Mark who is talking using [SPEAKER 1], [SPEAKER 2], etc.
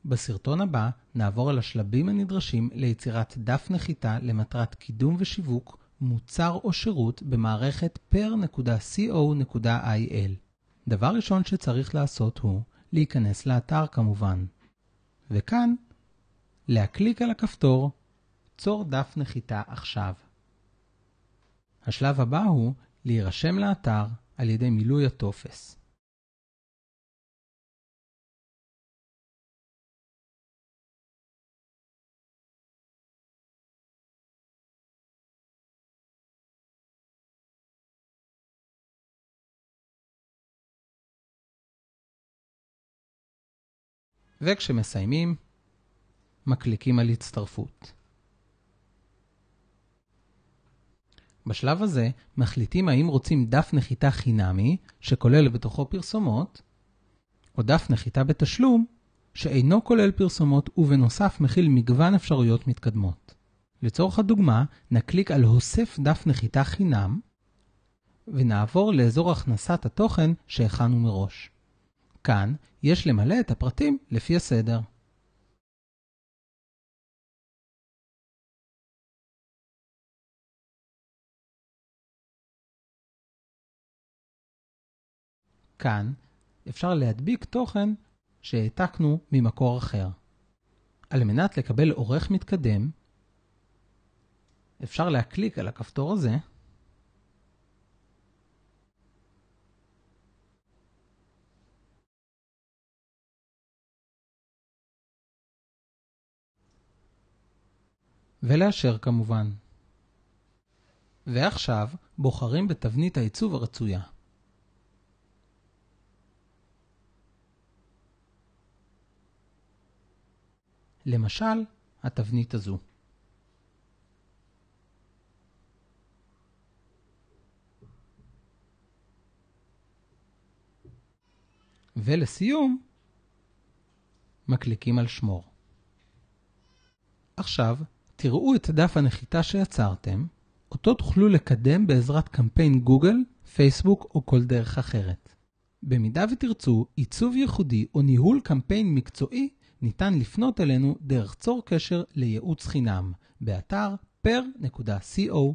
[SPEAKER 1] בסרטון הבא נעבור על השלבים הנדרשים ליצירת דף נחיתה למטרת קידום ושיווק מוצר או שירות במערכת per.co.il. דבר ראשון שצריך לעשות הוא להיכנס לאתר כמובן. וכאן להקליק על הכפתור צור דף נחיתה עכשיו. השלב הבא הוא להירשם לאתר על ידי מילוי הטופס. וכשמסיימים, מקליקים על הצטרפות. בשלב הזה מחליטים האם רוצים דף נחיתה חינמי שכולל בתוכו פרסומות, או דף נחיתה בתשלום שאינו כולל פרסומות ובנוסף מכיל מגוון אפשרויות מתקדמות. לצורך הדוגמה, נקליק על הוסף דף נחיתה חינם ונעבור לאזור הכנסת התוכן שהכנו מראש. כאן יש למלא את הפרטים לפי הסדר. כאן אפשר להדביק תוכן שהעתקנו ממקור אחר. על מנת לקבל עורך מתקדם, אפשר להקליק על הכפתור הזה, ולאשר כמובן. ועכשיו בוחרים בתבנית העיצוב הרצויה. למשל, התבנית הזו. ולסיום, מקליקים על שמור. עכשיו, תראו את דף הנחיתה שיצרתם, אותו תוכלו לקדם בעזרת קמפיין גוגל, פייסבוק או כל דרך אחרת. במידה ותרצו עיצוב ייחודי או ניהול קמפיין מקצועי, ניתן לפנות אלינו דרך צור קשר לייעוץ חינם באתר per.co.il.